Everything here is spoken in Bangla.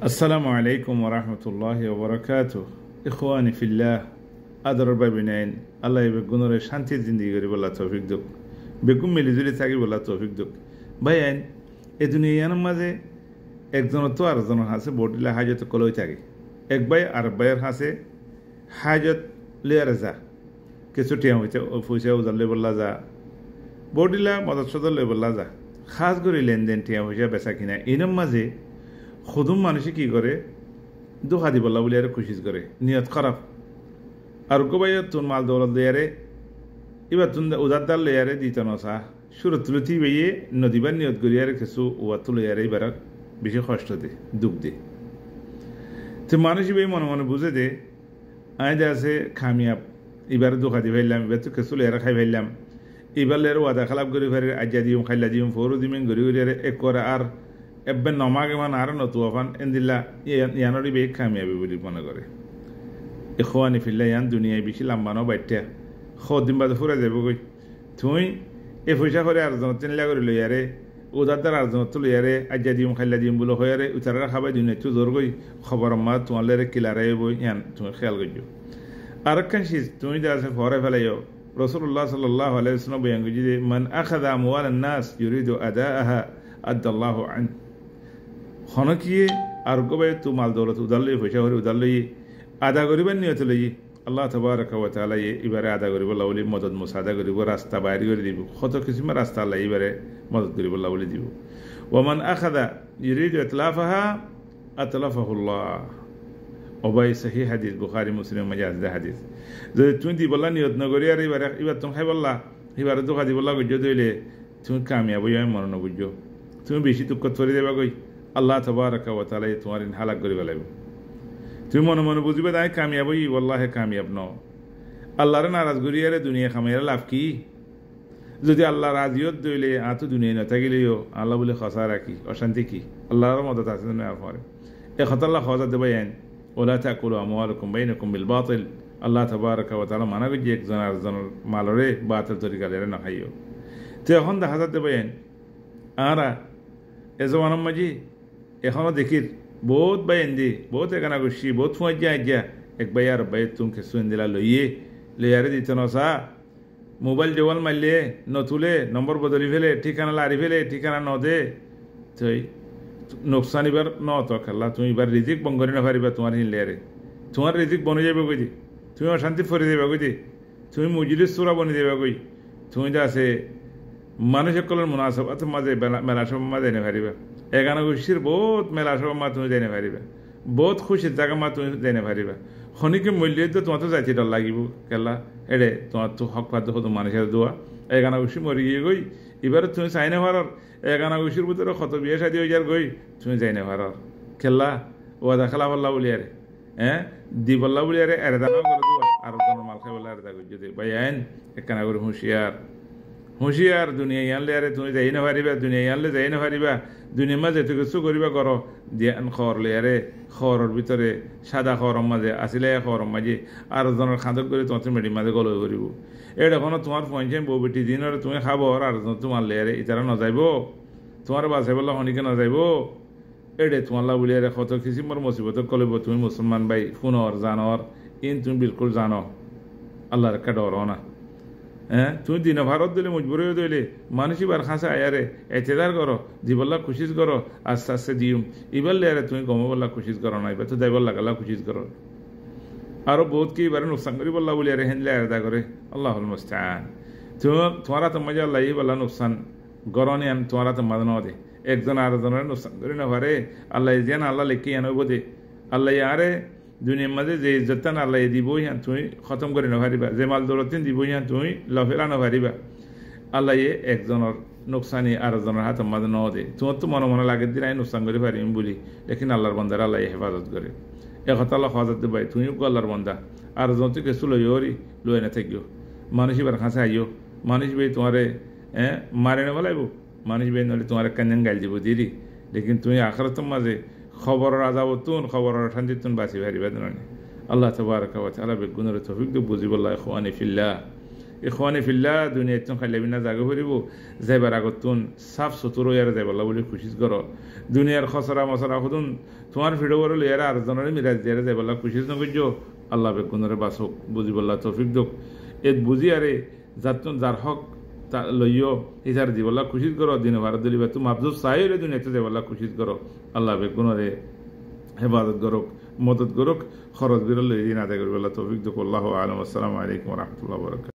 আসসালামু আলাইকুম ওরহমতুল্লাহি ওবরাকাতুহ। ইখওয়ানি ফিল্লাহ, আদরের বাবিনাইন, আল্লাহ বেগুনরে শান্তির জিন্দগি করি বলা তৌফিক দুক, বেগুন মিলিজুলি থাকি বলা তৌফিক দুক। ভাই আইন এই দুনিয়ার মাঝে একজনের তো আরেকজনের হাসে বডিলা হাজত কলই থাকে। এক ভাই আর ভাইয়ের হাসে হাজত লিয়ারে যা, কিছু টিয়া হইতে পয়সা উজার লই বললা যা, বডিলা মদত সদর লই বললা যা, খাস করে লেনদেন টিয়া পয়সা বেচা কিনা এরম মাঝে খুদুম মানুষে কি করে দুঃখা দিবল্লা বলে আর খুশি করে নিয়ত খারাপ আর গোবাই তুন মাল দৌলত লইয়ারে এবার তুন উদারদার লইয়ারে দিত নসা সুরত তুলতি বেয়ে নদীবার নিয়ত করিয়ারে কিছু ওয়াত লইয়ারে এবার বেশি কষ্ট দে দুঃখ দে। তো মানুষ বেয়ে মনে মনে বুঝে দে আয় দে আছে খামিয়াব, এবার দুঃখা দি ফেললাম, এবার তো কিছু লইয়ারে খাই ফেললাম, এবার লেয়ার ওয়াদা খালাপ করে ফেরে আজ্জা দিম খাইলা দিম ফরু দিমেন ঘুরি ঘুরিয়ারে এক করে আর এবার নমাগে মান আর নতুয়াফান এন্দিল্লা ইয়ানরি বেগ খামিয়াবি বলে মনে করে। ইখওয়ানি ফিল্লাহ, ইয়ান দুনিয়ায় বেশি লাম্বানো বাইটা সদিন বাজে ফুরা যাব গই। তুই এ পয়সা করে আরেকজনের তিনলা করে লইয়ারে উদারদার আরেকজনের তো লইয়ারে আজ্জা দিম খাইলা দিম বলে হয়ারে উতারা খাবাই দুনিয়া তো জোর গই খবর মা তোমার লেরে কিলারে বই ইয়ান তুমি খেয়াল করছো। আরেকখান শীষ তুমি যা আছে ফরে ফেলাইও রাসূলুল্লাহ সাল্লাল্লাহু আলাইহি ওয়াসাল্লাম বয়ান করছি যে মান আখাযা আমওয়ালান নাস ইউরিদু আদাআহা আদাল্লাহু আন। হনকিয়ে আর গোবাই তু মাল দৌলত উদার লই পয়সা করে উদার লই আদা করিবার নিয়ত লই আল্লাহ তাবারাকা ওয়া তাআলা এবারে আদা করিব লাউলি মদদ মুসাদা করিব, রাস্তা বাইরে করে দিব, কত কিছু রাস্তা আল্লাহ এবারে মদদ করিব লাউলি দিব। ওয়ামান আখাযা ইউরিদু ইতলাফাহা আতলাফাহুল্লাহ। ওবাই সহিহ হাদিস, বুখারী মুসলিম মাঝে আছে হাদিস। যদি তুমি দি বললা নিয়ত নগরি আর এবার তুমি খাই বললা এবারে তো খাদি বললা গুজ্জ দইলে তুমি কামিয়াব হই মনে ন বুঝছো, তুমি বেশি তুক করে দেবা কই আল্লাহ তাবারাকা ওয়া তাআলা তোমার হালাক করে ফেলাইব। তুমি মনে মনে বুঝবে তাই কামিয়াব হই, ওয়াল্লাহে কামিয়াব ন। আল্লাহরে নারাজ করিয়ারে দুনিয়া খামাইয়ারে লাভ কি? যদি আল্লাহ রাজিয়ত দইলে তো দুনিয়া নথাকিলেও আল্লাহ বলে খসা রাখি অশান্তি কি? আল্লাহর মদত আছে না পরে এ খতাল্লাহ খজা দেবাই আইন ওলা তাকুলু আমওয়ালাকুম বাইনাকুম বিল বাতিল। আল্লাহ তাবারাকা ওয়া তাআলা মানা গজি একজন আরেকজনের মালরে বাতিল তরিকা লেরে না খাইও। তো এখন দেখা যাতে বাইন আরা এ জমানার মাঝি এখনো দেখির বহুত বাই এন্দি বহুত এখানা গুছি বহুত ফুঁয়াই যা এক বাই আর বাই তুমি কিছু এন্দিলা লইয়ারে দিত নসা মোবাইল জোয়াল মারলে নতুলে নম্বর বদলি ফেলে ঠিকানা লারি ফেলে ঠিকানা ন দে তুই নোকসান এবার ন তো খেলা তুমি এবার রিজিক বঙ্গরি না পারিবা তোমার হিনলেয়ারে তোমার রিজিক বনে যাবে কই, তুমি অশান্তি ফরে দেবা কই, তুমি মুজিদের চূড়া বনে দেবা কই, তুমি যা আছে মানুষ সকলের মুনাসাবাত মাঝে মেলা সব মা জানে পারিবা, এগানো গোষ্ঠীর বহুত মেলা সব মা তুমি জানে পারিবা, বহুত খুশির জায়গা মা তুমি জানে পারিবা। খনিকে মূল্য তো তোমার তো যাইতে ডর লাগিব কেলা এড়ে তোমার তো হক পাত হতো মানুষের দোয়া এগানো গোষ্ঠী মরি গিয়ে গই এবারে তুমি চাই না পারার এগানো গোষ্ঠীর ভিতরে কত বিয়ে শাদি হয়ে যার গই তুমি যাই না পারার খেলা ওয়াদা খেলা বললা বলি আরে দি বললা বলি আরে এরে দানাও করে দোয়া আর মাল খাই বললা এরে দা যদি ভাই আইন একখানা করে হুঁশিয়ার দুনিয়া আনলে আরে তুমি যাই না পারিবা, দুনিয়া আনলে যাই না পারিবা, দুনিয়ার মাঝে তুই কিছু করিবা করো ধ্যান খর লে আরে খরের ভিতরে সাদা খরম মাঝে আসিলে খরম মাঝে আর জনের খাঁদক করে তোমার মেডির মাঝে গলই করিব। এটা কোনো তোমার পঞ্চায়েত বউ বেটি দিনের তুমি খাবো আর তোমার লে আরে ইতারা নযাইব, তোমার বাসাই বললা হনিকে নযাইব, এডে তোমার লা বলি আরে কত কিসিমর মুসিবত কলিব। তুমি মুসলমান ভাই শুনর জানর ইন তুমি বিলকুল জানো আল্লাহর একটা ডর না। তুমি দিন ভারত দিলে মজবুরি দিলে মানুষই বার খাঁসা আয়ারে এতেদার করো জীবল্লা খুশিস করো আস্তে আস্তে দিম এবার লেয়ারে তুমি গম বললা খুশিস করো না এবার তো যাইবার লাগালা খুশিস করো আরো বহুত কি এবারে নোকসান করি বললা বলি আরে হেনলে আয়দা করে আল্লাহুল মুস্তাআন। তোমারা তো মজা আল্লাহ বললা নোকসান গরনে আন তোমারা তো মাঝ ন দে একজন আরেকজনের নোকসান করি না পারে আল্লাহ যেন আল্লাহ লিখে আনব দে আল্লাহ আরে দুনিয়ার মাঝে যে ইজ্জতান আল্লাহ দিবই হ্যাঁ তুমি খতম করে না পারিবা, যে মাল দৌলতিন দিবই হ্যাঁ তুমি লফেলা না পারিবা। আল্লাহ একজনের নোকসানি আরেকজনের হাতের মাঝে ন দে তোমার তো মনে মনে লাগে দিন আমি নোকসান করে পারিম বলি লেকিন আল্লাহর বন্দার আল্লাহ হেফাজত করে এ কথা আল্লাহ হেফাজত দেবাই তুমি আল্লাহর বন্দা আর জন তুই কিছু লইরি লই না থাকিও মানুষ এবার খাঁচা আইও মানুষ ভাই তোমারে মারে না বলাইব মানুষ ভাই নলে তোমার কান্যান গাইল দিব দিদি লেকিন তুমি আখরাতের মাঝে খবরের আজাবতুন খবরের শান্তিতুন বাঁচি পারিবা না। আল্লাহ তাবারাকা ওয়া তাআলা বেগুনের তৌফিক দিয়ে বুঝিবল্লাহ ইখওয়ানি ফিল্লাহ ইখওয়ানি ফিল্লাহ দুনিয়াত খাইলে বিনা জাগে ফুরিব যাইবার আগতুন সাফ সুতরো ইয়ার যাইবলা বলে খুশিস করো দুনিয়ার খসরা মসরা খুদুন তোমার ভিডিও করে লিয়ারা আর জনের মিরাজ দিয়ে যাইবলা খুশিস নগর্য আল্লাহ বেগুনরে বাসক বুঝিবল্লা তৌফিক দোক এত বুঝি আরে যার হক লইও ইসার দিবল্লা খুশিস করো দিন ভারত দিলিবা তুমি আফজুস চাইলে দুনিয়াতে যাইবলা খুশিস করো আল্লাহ বেগুনরে হেফাজত করুক মদত করুক খরচ বিরল দিন আদায় করবে আল্লাহ তৌফিক দোক আল্লাহু আলাইহি ওয়া সাল্লামু আলাইকুম ওয়া রাহমাতুল্লাহি ওয়া বারাকাতুহু।